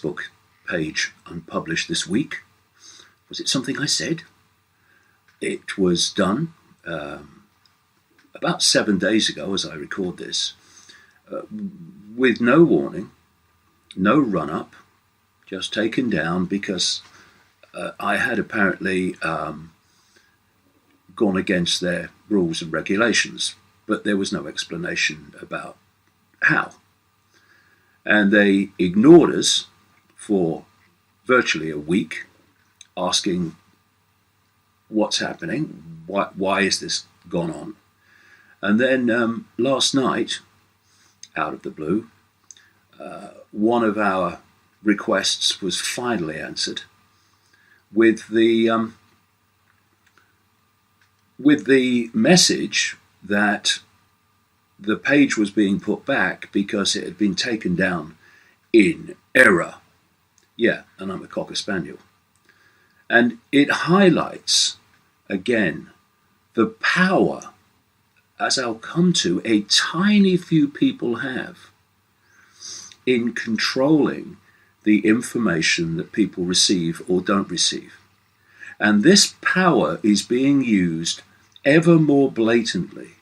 Facebook page unpublished this week. Was it something I said? It was done about 7 days ago as I record this, with no warning, no run-up, just taken down because I had apparently gone against their rules and regulations, but there was no explanation about how. And they ignored us for virtually a week, asking what's happening, why is this gone on? And then last night, out of the blue, one of our requests was finally answered with the message that the page was being put back because it had been taken down in error. Yeah, and I'm a Cocker Spaniel. And it highlights, again, the power, as I'll come to, a tiny few people have in controlling the information that people receive or don't receive. And this power is being used ever more blatantly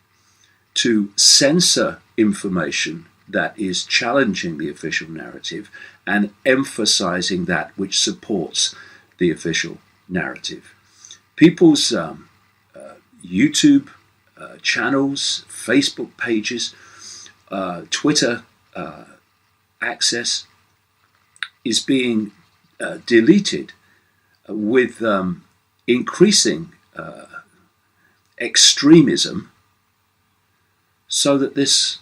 to censor information that is challenging the official narrative and emphasizing that which supports the official narrative. People's YouTube channels, Facebook pages, Twitter access is being deleted with increasing extremism, so that this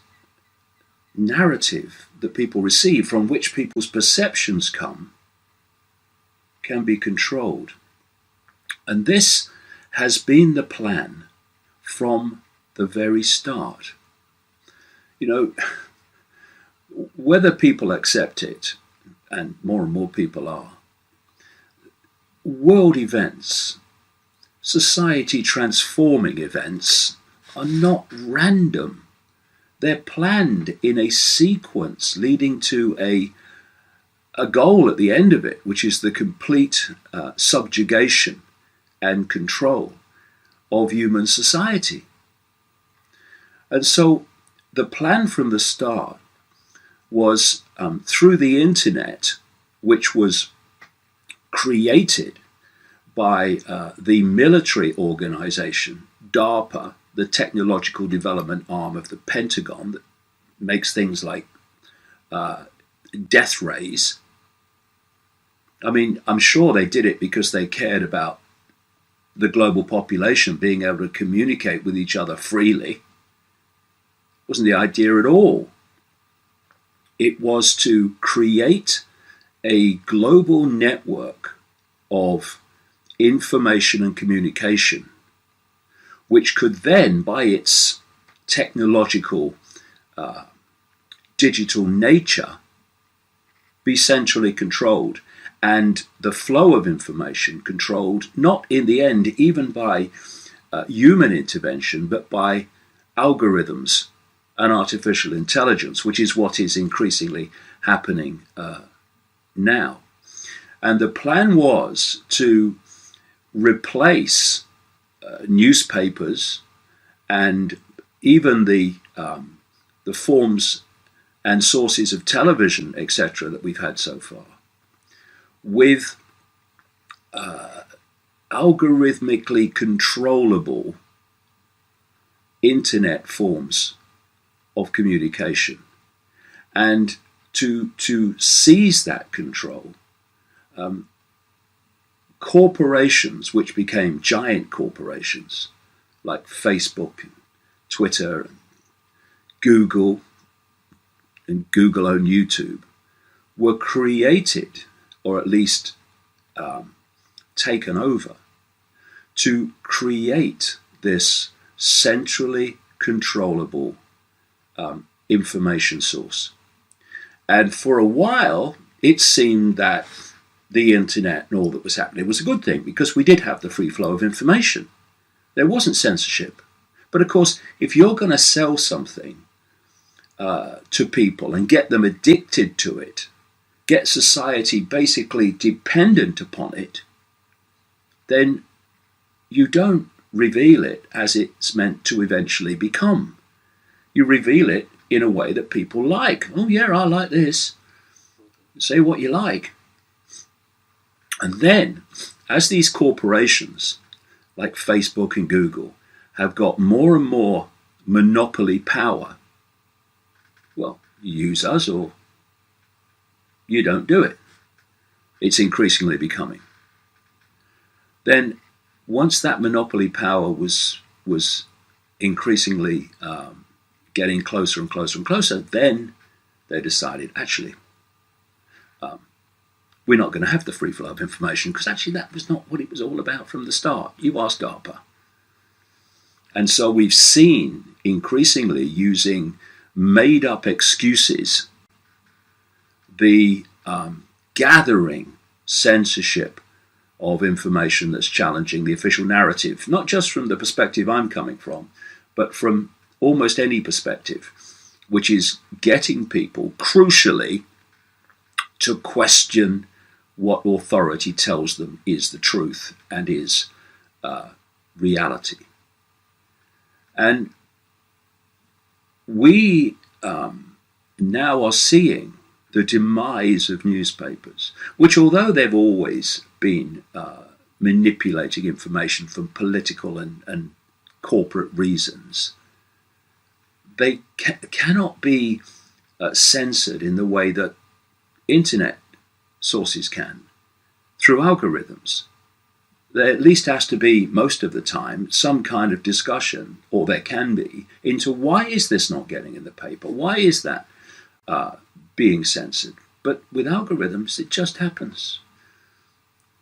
narrative that people receive, from which people's perceptions come, can be controlled. And this has been the plan from the very start. You know, whether people accept it, and more people are, world events, society transforming events, are not random. They're planned in a sequence leading to a goal at the end of it, which is the complete subjugation and control of human society. And so the plan from the start was through the internet, which was created by the military organization, DARPA, the technological development arm of the Pentagon that makes things like death rays. I mean, I'm sure they did it because they cared about the global population being able to communicate with each other freely. Wasn't the idea at all. It was to create a global network of information and communication, which could then, by its technological, digital nature, be centrally controlled, and the flow of information controlled, not in the end even by human intervention, but by algorithms and artificial intelligence, which is what is increasingly happening now. And the plan was to replace newspapers and even the forms and sources of television, etc., that we've had so far, with algorithmically controllable internet forms of communication. And to seize that control, corporations, which became giant corporations like Facebook, and Twitter, and Google owned YouTube, were created, or at least taken over, to create this centrally controllable information source. And for a while, it seemed that the internet and all that was happening was a good thing, because we did have the free flow of information. There wasn't censorship. But of course, if you're going to sell something to people and get them addicted to it, get society basically dependent upon it, then you don't reveal it as it's meant to eventually become. You reveal it in a way that people like. Oh yeah, I like this. Say what you like. And then, as these corporations like Facebook and Google have got more and more monopoly power, well, you use us or you don't do it. It's increasingly becoming. Then, once that monopoly power was increasingly getting closer and closer and closer, then they decided, actually, we're not going to have the free flow of information, because actually that was not what it was all about from the start. You asked DARPA. And so we've seen increasingly, using made up excuses, the gathering censorship of information that's challenging the official narrative, not just from the perspective I'm coming from, but from almost any perspective, which is getting people, crucially, to question what authority tells them is the truth and is reality. And we now are seeing the demise of newspapers, which, although they've always been manipulating information from political and corporate reasons, they cannot be censored in the way that internet sources can, through algorithms. There at least has to be, most of the time, some kind of discussion, or there can be, into why is this not getting in the paper? Why is that being censored? But with algorithms, it just happens.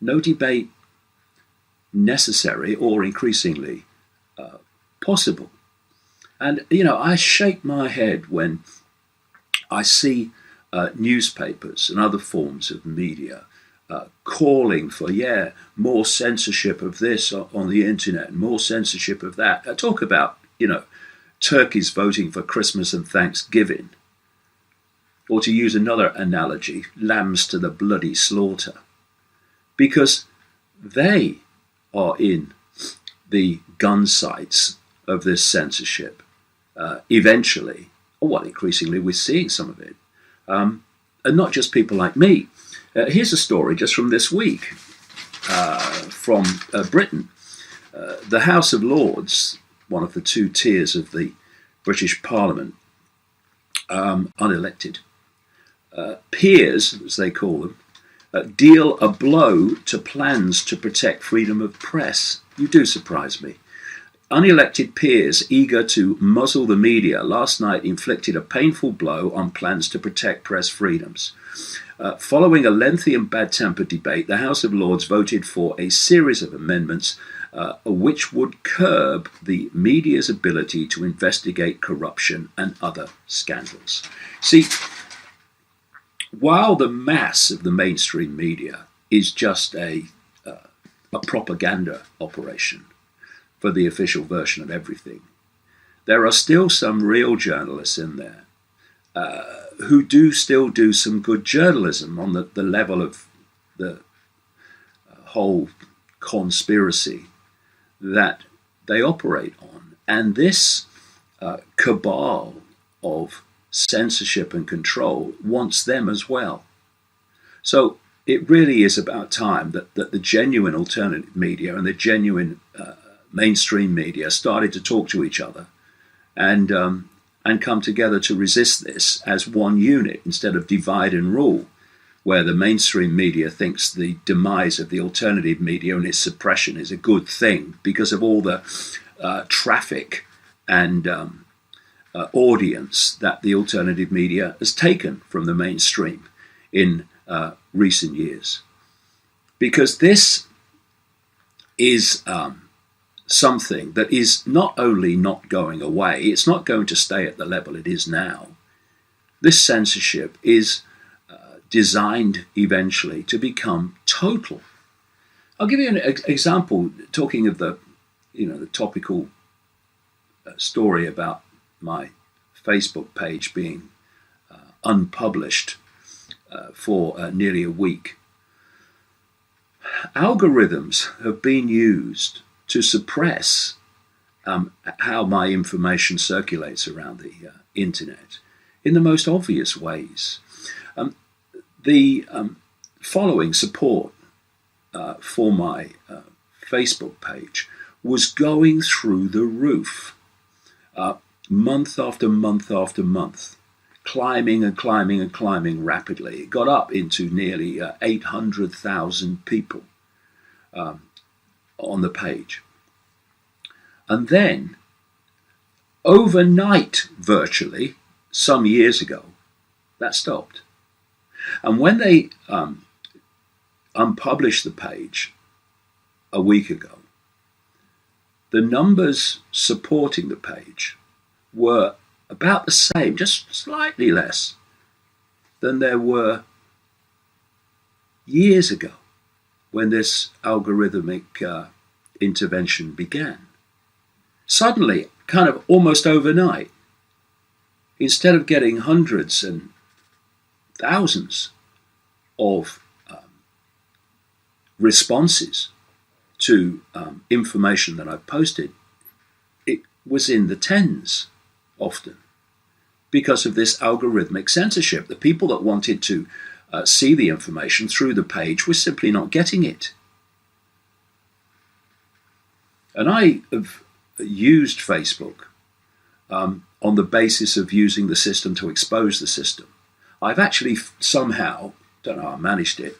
No debate necessary or increasingly possible. And, I shake my head when I see newspapers and other forms of media calling for, more censorship of this on the internet, more censorship of that. Talk about, turkeys voting for Christmas and Thanksgiving. Or to use another analogy, lambs to the bloody slaughter. Because they are in the gun sights of this censorship. Eventually, or increasingly we're seeing some of it. And not just people like me. Here's a story just from this week from Britain. The House of Lords, one of the two tiers of the British Parliament, unelected, peers, as they call them, deal a blow to plans to protect freedom of press. You do surprise me. Unelected peers eager to muzzle the media last night inflicted a painful blow on plans to protect press freedoms. Following a lengthy and bad-tempered debate, the House of Lords voted for a series of amendments which would curb the media's ability to investigate corruption and other scandals. See, while the mass of the mainstream media is just a propaganda operation for the official version of everything, there are still some real journalists in there who do still do some good journalism on the level of the whole conspiracy that they operate on. And this cabal of censorship and control wants them as well. So it really is about time that the genuine alternative media and the genuine mainstream media started to talk to each other and come together to resist this as one unit instead of divide and rule, where the mainstream media thinks the demise of the alternative media and its suppression is a good thing because of all the traffic and audience that the alternative media has taken from the mainstream in recent years. Because this is something that is not only not going away, it's not going to stay at the level it is now. This censorship is designed eventually to become total. I'll give you an example, talking of the topical story about my Facebook page being unpublished. for nearly a week. Algorithms have been used to suppress how my information circulates around the internet in the most obvious ways. The following support for my Facebook page was going through the roof, month after month after month, climbing and climbing and climbing rapidly. It got up into nearly 800,000 people on the page. And then, overnight, virtually, some years ago, that stopped. And when they unpublished the page a week ago, the numbers supporting the page were about the same, just slightly less than there were years ago when this algorithmic intervention began. Suddenly, kind of almost overnight, instead of getting hundreds and thousands of responses to information that I've posted, it was in the tens often because of this algorithmic censorship. The people that wanted to see the information through the page were simply not getting it. And I have used Facebook on the basis of using the system to expose the system. I've actually somehow, don't know how I managed it,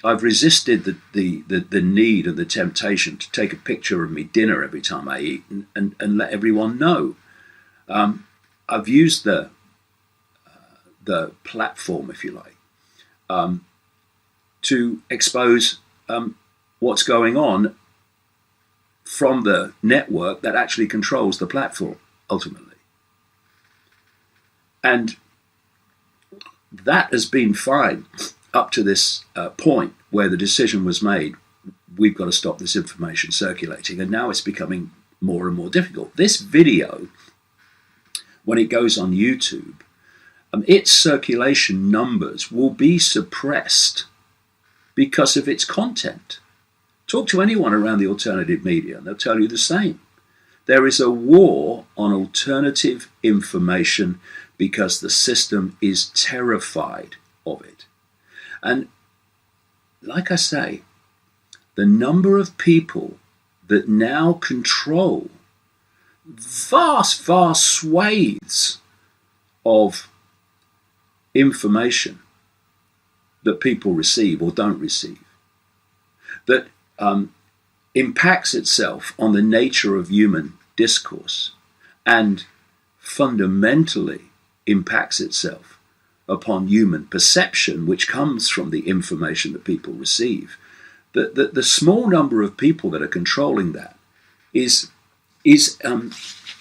I've resisted the need and the temptation to take a picture of me dinner every time I eat and let everyone know. I've used the platform, if you like, to expose what's going on from the network that actually controls the platform, ultimately. And that has been fine up to this point where the decision was made, we've got to stop this information circulating, and now it's becoming more and more difficult. This video, when it goes on YouTube, its circulation numbers will be suppressed because of its content. Talk to anyone around the alternative media and they'll tell you the same. There is a war on alternative information because the system is terrified of it. And like I say, the number of people that now control vast, vast swathes of information that people receive or don't receive, that impacts itself on the nature of human discourse and fundamentally impacts itself upon human perception, which comes from the information that people receive. The small number of people that are controlling that is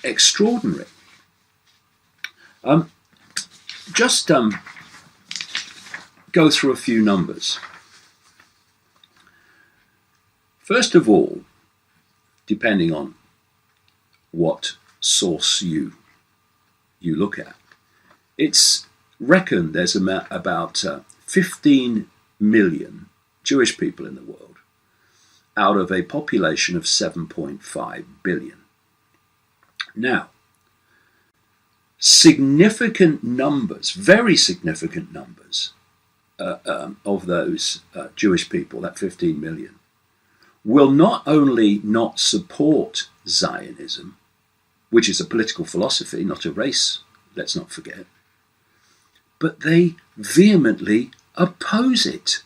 extraordinary. Just go through a few numbers. First of all, depending on what source you look at, it's reckoned there's about 15 million Jewish people in the world out of a population of 7.5 billion. Now, significant numbers, very significant numbers of those Jewish people, that 15 million, will not only not support Zionism, which is a political philosophy, not a race, let's not forget, but they vehemently oppose it.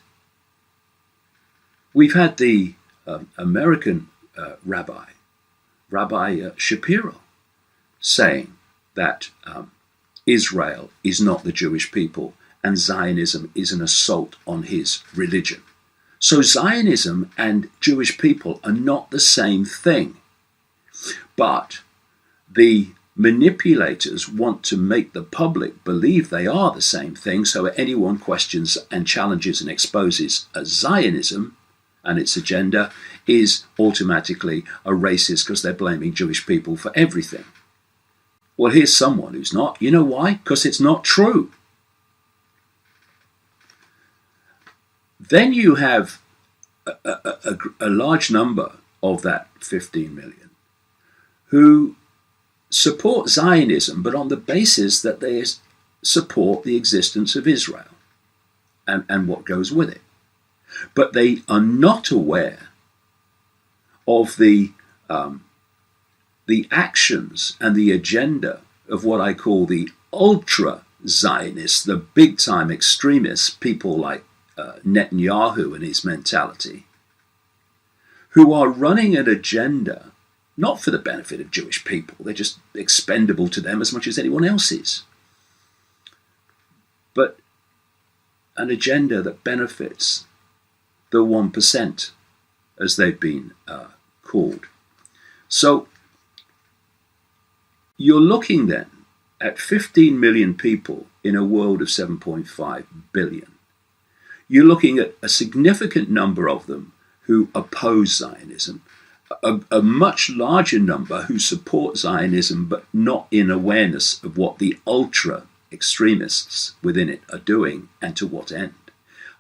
We've had the American Rabbi Shapiro, saying that Israel is not the Jewish people and Zionism is an assault on his religion. So Zionism and Jewish people are not the same thing. But the manipulators want to make the public believe they are the same thing, so anyone questions and challenges and exposes Zionism and its agenda is automatically a racist because they're blaming Jewish people for everything. Well, here's someone who's not. You know why? Because it's not true. Then you have a large number of that 15 million who support Zionism, but on the basis that they support the existence of Israel and what goes with it. But they are not aware of the actions and the agenda of what I call the ultra-Zionists, the big-time extremists, people like Netanyahu and his mentality, who are running an agenda not for the benefit of Jewish people. They're just expendable to them as much as anyone else is. But an agenda that benefits the 1%, as they've been called. So you're looking then at 15 million people in a world of 7.5 billion. You're looking at a significant number of them who oppose Zionism, a much larger number who support Zionism but not in awareness of what the ultra extremists within it are doing and to what end.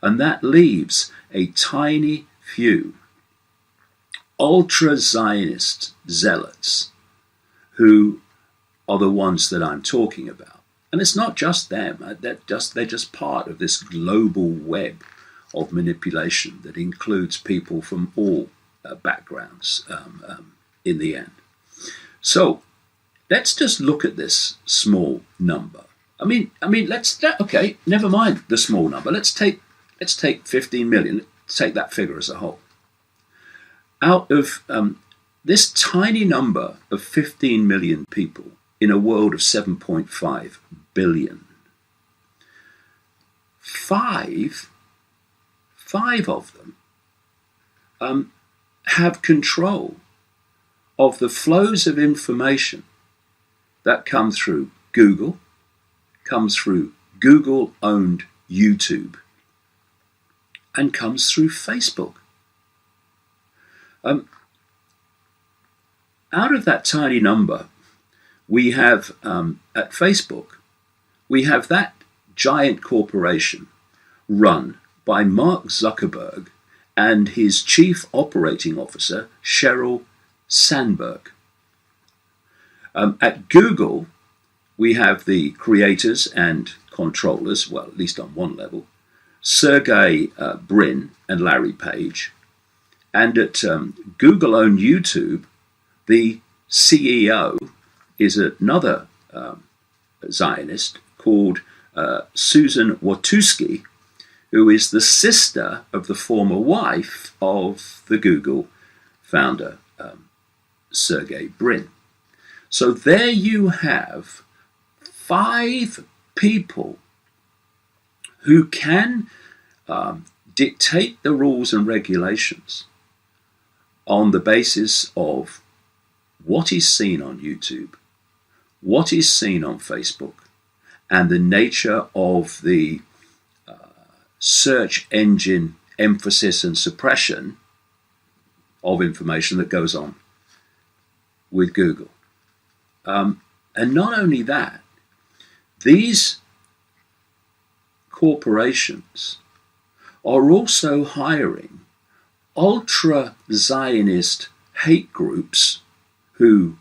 And that leaves a tiny few ultra-Zionist zealots who are the ones that I'm talking about. And it's not just them, they're just part of this global web of manipulation that includes people from all backgrounds in the end. So let's just look at this small number. I mean, okay, never mind the small number. Let's take 15 million. Let's take that figure as a whole. Out of this tiny number of 15 million people in a world of 7.5 billion, five of them have control of the flows of information that come through Google, comes through Google-owned YouTube, and comes through Facebook. Out of that tiny number, we have at Facebook, we have that giant corporation run by Mark Zuckerberg and his chief operating officer, Sheryl Sandberg. At Google, we have the creators and controllers, well, at least on one level, Sergey Brin and Larry Page. And at Google-owned YouTube, the CEO is another Zionist called Susan Wojcicki, who is the sister of the former wife of the Google founder, Sergey Brin. So there you have 5 people who can dictate the rules and regulations on the basis of what is seen on YouTube, what is seen on Facebook, and the nature of the search engine emphasis and suppression of information that goes on with Google. And not only that, these corporations are also hiring ultra-Zionist hate groups who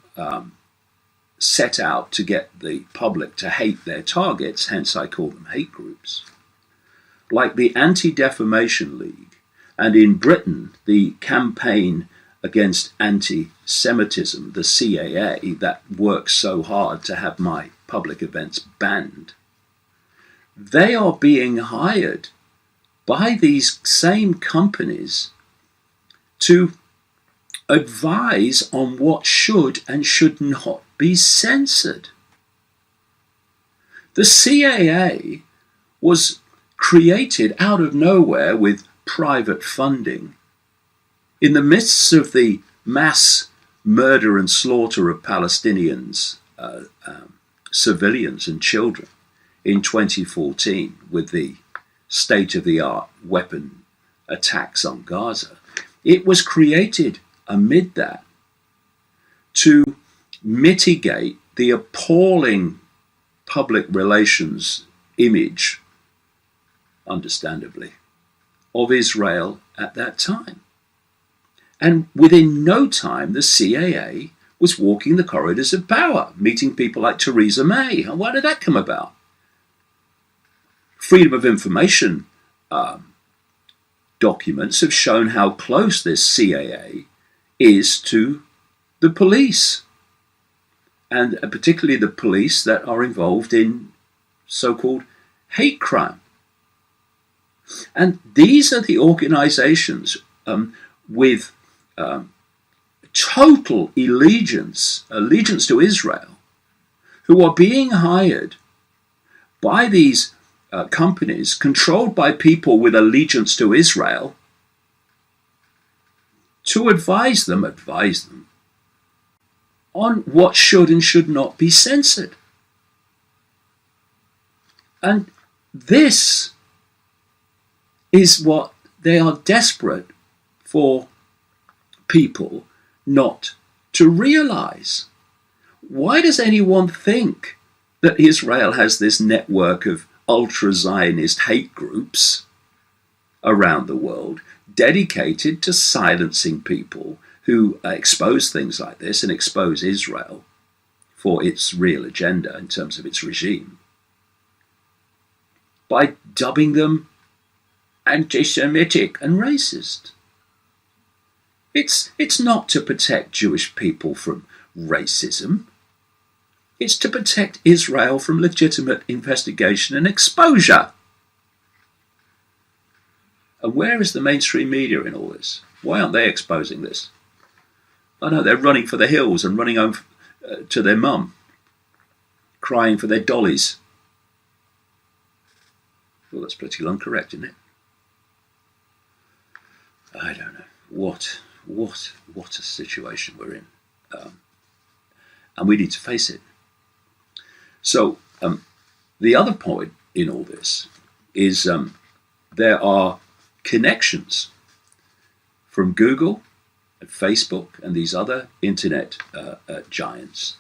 set out to get the public to hate their targets, hence I call them hate groups, like the Anti-Defamation League, and in Britain, the Campaign Against Anti-Semitism, the CAA, that works so hard to have my public events banned. They are being hired by these same companies to advise on what should and should not be censored. The CAA was created out of nowhere with private funding in the midst of the mass murder and slaughter of Palestinians, civilians and children in 2014 with the state-of-the-art weapon attacks on Gaza. It was created amid that to mitigate the appalling public relations image, understandably, of Israel at that time. And within no time, the CAA was walking the corridors of power, meeting people like Theresa May. And why did that come about? Freedom of information documents have shown how close this CAA is to the police, and particularly the police that are involved in so-called hate crime. And these are the organizations with total allegiance to Israel, who are being hired by these companies controlled by people with allegiance to Israel to advise them on what should and should not be censored. And this is what they are desperate for people not to realize. Why does anyone think that Israel has this network of ultra-Zionist hate groups around the world dedicated to silencing people who expose things like this and expose Israel for its real agenda in terms of its regime, by dubbing them anti-Semitic and racist? It's not to protect Jewish people from racism. It's to protect Israel from legitimate investigation and exposure. And where is the mainstream media in all this? Why aren't they exposing this? I know they're running for the hills and running home to their mum, crying for their dollies. Well, that's politically incorrect, isn't it? I don't know. What a situation we're in. And we need to face it. So the other point in all this is there are connections from Google and Facebook and these other internet giants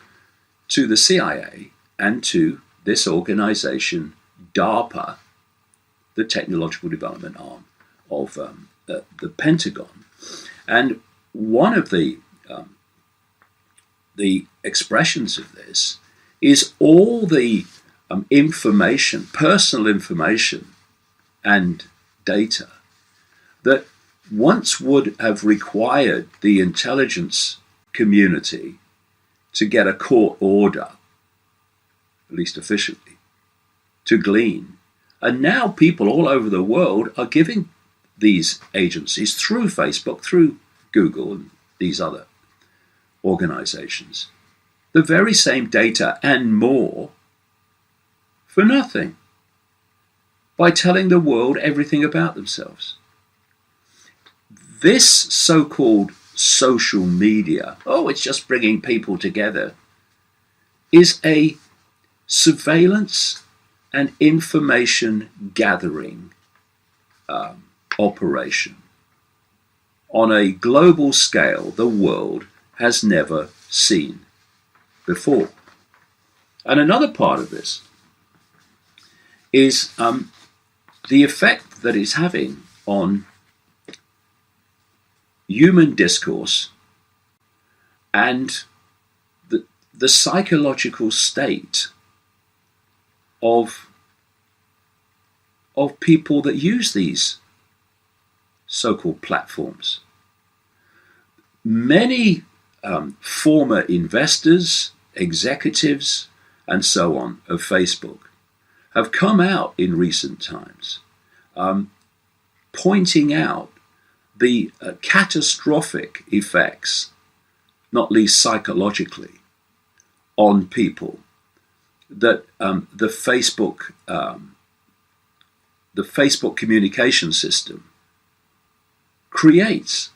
to the CIA and to this organization, DARPA, the technological development arm of the Pentagon. And one of the expressions of this is all the information, personal information and data that once would have required the intelligence community to get a court order, at least officially, to glean. And now people all over the world are giving these agencies, through Facebook, through Google and these other organizations, the very same data and more for nothing, by telling the world everything about themselves. This so-called social media, it's just bringing people together, is a surveillance and information gathering operation on a global scale the world has never seen before. And another part of this is the effect that it's having on human discourse and the psychological state of people that use these so-called platforms. Many former investors, executives, and so on of Facebook have come out in recent times pointing out the catastrophic effects, not least psychologically, on people that the Facebook communication system creates.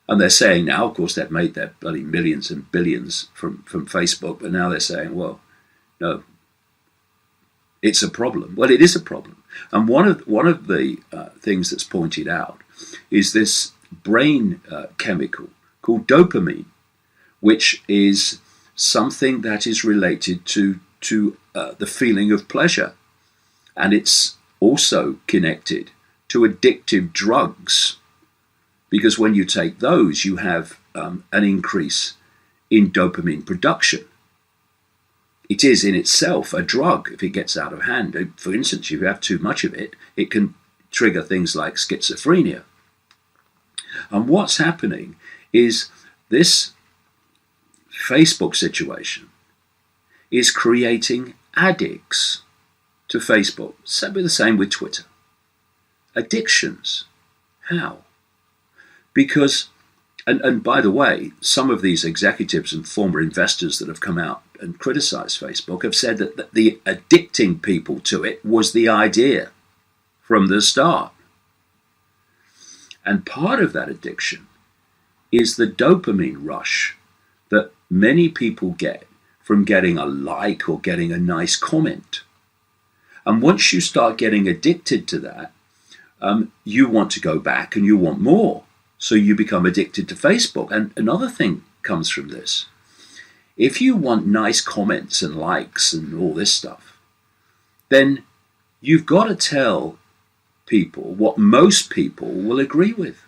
And they're saying now, of course, they've made their bloody millions and billions from Facebook, but now they're saying, well, no, it's a problem. Well, it is a problem. And one of the things that's pointed out is this brain chemical called dopamine, which is something that is related to the feeling of pleasure. And it's also connected to addictive drugs, because when you take those, you have an increase in dopamine production. It is in itself a drug if it gets out of hand. For instance, if you have too much of it, it can trigger things like schizophrenia. And what's happening is this Facebook situation is creating addicts to Facebook. The same with Twitter. Addictions. How? Because, and by the way, some of these executives and former investors that have come out and criticized Facebook have said that the addicting people to it was the idea from the start. And part of that addiction is the dopamine rush that many people get from getting a like or getting a nice comment. And once you start getting addicted to that, you want to go back and you want more. So you become addicted to Facebook. And another thing comes from this. If you want nice comments and likes and all this stuff, then you've got to tell people what most people will agree with.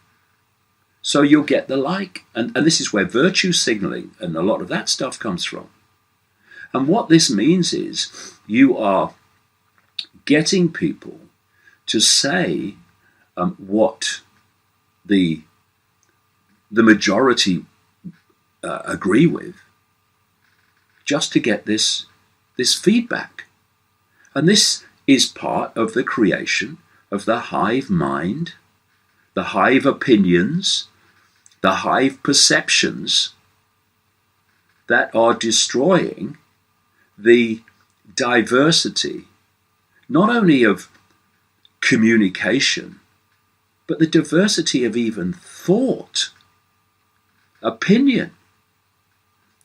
So you'll get the like. And this is where virtue signaling and a lot of that stuff comes from. And what this means is you are getting people to say what the majority agree with, just to get this feedback. And this is part of the creation of the hive mind, the hive opinions, the hive perceptions that are destroying the diversity, not only of communication, but the diversity of even thought, opinion.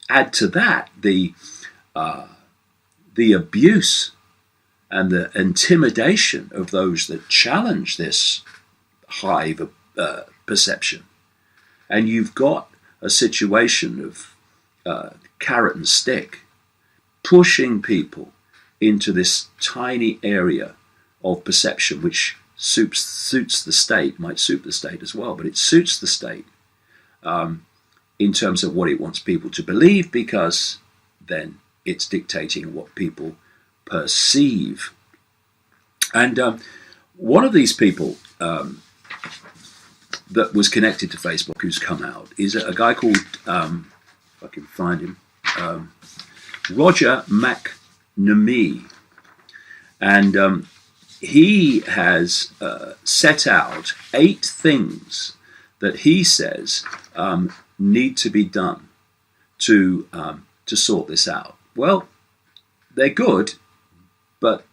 Add to that the abuse and the intimidation of those that challenge this hive perception. And you've got a situation of carrot and stick, pushing people into this tiny area of perception, which suits the state, might suit the state as well, but it suits the state in terms of what it wants people to believe, because then it's dictating what people perceive. And one of these people that was connected to Facebook who's come out is a guy called, if I can find him, Roger McNamee. And he has set out 8 things that he says need to be done to sort this out. Well, they're good, but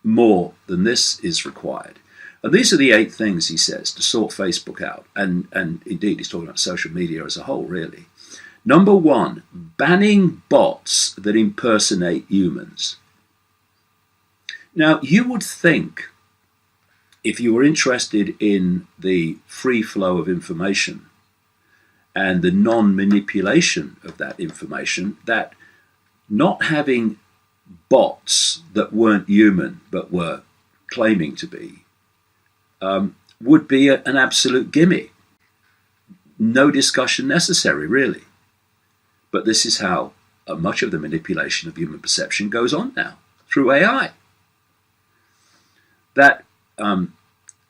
more than this is required. And these are the 8 things, he says, to sort Facebook out. And indeed, he's talking about social media as a whole, really. Number 1, banning bots that impersonate humans. Now, you would think, if you were interested in the free flow of information and the non-manipulation of that information, that not having bots that weren't human but were claiming to be would be an absolute gimme. No discussion necessary, really. But this is how much of the manipulation of human perception goes on now, through AI. That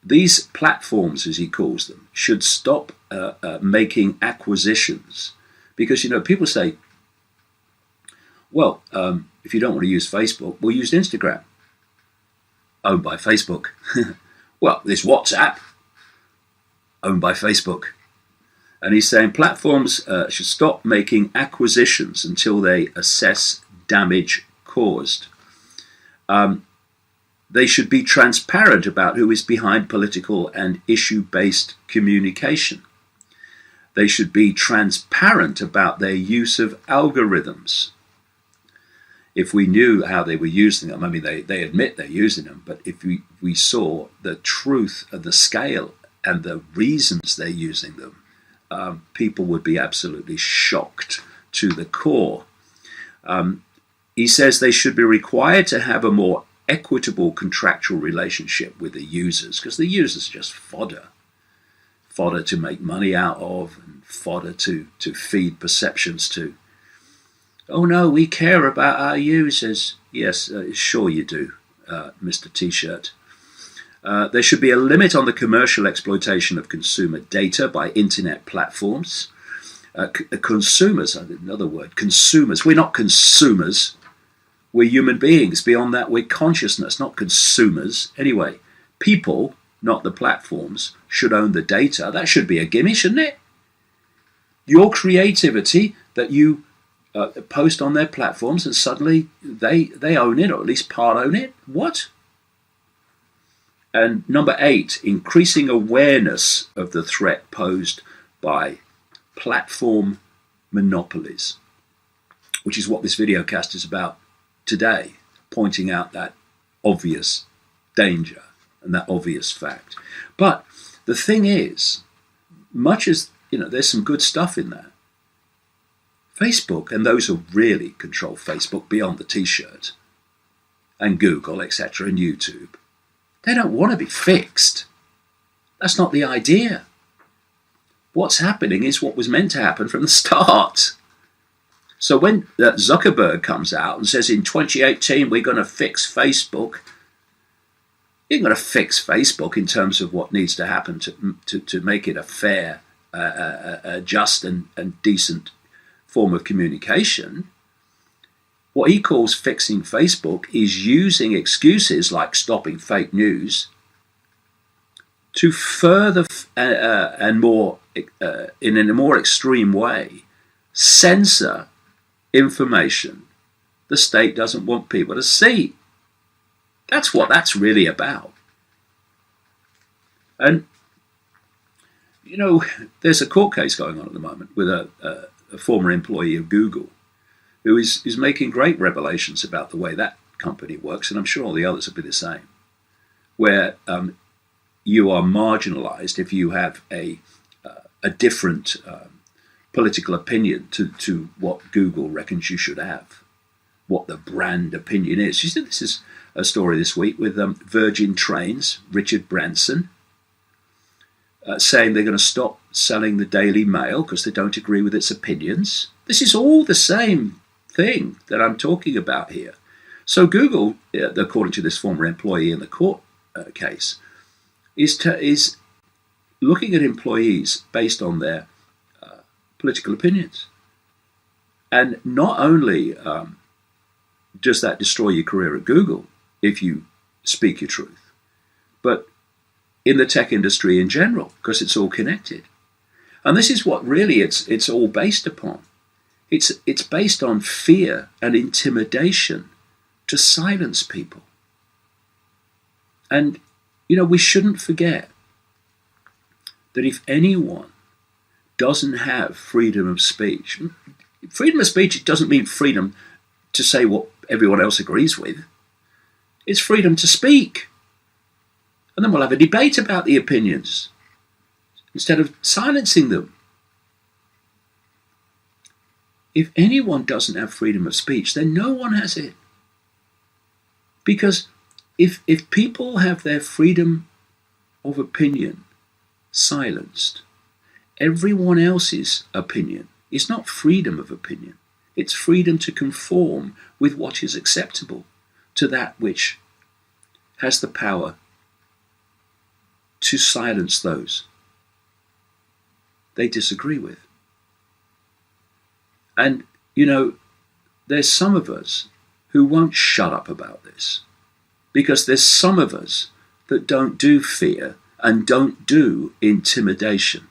these platforms, as he calls them, should stop making acquisitions. Because, people say, well, if you don't want to use Facebook, we'll use Instagram, owned by Facebook. Well, this WhatsApp, owned by Facebook. And he's saying platforms should stop making acquisitions until they assess damage caused. They should be transparent about who is behind political and issue-based communication. They should be transparent about their use of algorithms. If we knew how they were using them, I mean, they admit they're using them, but if we saw the truth of the scale and the reasons they're using them, people would be absolutely shocked to the core. He says they should be required to have a more equitable contractual relationship with the users, because the users are just fodder to make money out of, and fodder to feed perceptions to. Oh no, we care about our users. Yes, sure you do, Mr. T-shirt. There should be a limit on the commercial exploitation of consumer data by internet platforms. Consumers, another word, consumers. We're not consumers. We're human beings. Beyond that, we're consciousness, not consumers. Anyway, people, not the platforms, should own the data. That should be a gimme, shouldn't it? Your creativity that you post on their platforms, and suddenly they own it, or at least part own it. What? And number 8, increasing awareness of the threat posed by platform monopolies, which is what this videocast is about today, pointing out that obvious danger and that obvious fact. But the thing is, much as, there's some good stuff in there, Facebook, and those who really control Facebook beyond the T-shirt, and Google, etc., and YouTube, they don't want to be fixed. That's not the idea. What's happening is what was meant to happen from the start. So when Zuckerberg comes out and says in 2018 we're going to fix Facebook, you're going to fix Facebook in terms of what needs to happen to make it a fair, just and decent form of communication. What he calls fixing Facebook is using excuses like stopping fake news to further and more in a more extreme way censor information the state doesn't want people to see. That's what that's really about. And there's a court case going on at the moment with a former employee of Google who is making great revelations about the way that company works, and I'm sure all the others will be the same, where you are marginalized if you have a different political opinion to what Google reckons you should have, what the brand opinion is. You see, this is a story this week with Virgin Trains, Richard Branson, saying they're going to stop selling the Daily Mail because they don't agree with its opinions. This is all the same thing that I'm talking about here. So Google, according to this former employee in the court case, is looking at employees based on their political opinions. And not only does that destroy your career at Google if you speak your truth, but in the tech industry in general, because it's all connected. And this is what really it's all based upon. It's based on fear and intimidation to silence people. And, we shouldn't forget that if anyone doesn't have freedom of speech, it doesn't mean freedom to say what everyone else agrees with. It's freedom to speak. And then we'll have a debate about the opinions instead of silencing them. If anyone doesn't have freedom of speech, then no one has it. Because if people have their freedom of opinion silenced, everyone else's opinion is not freedom of opinion. It's freedom to conform with what is acceptable to that which has the power to silence those they disagree with. And, there's some of us who won't shut up about this, because there's some of us that don't do fear and don't do intimidation.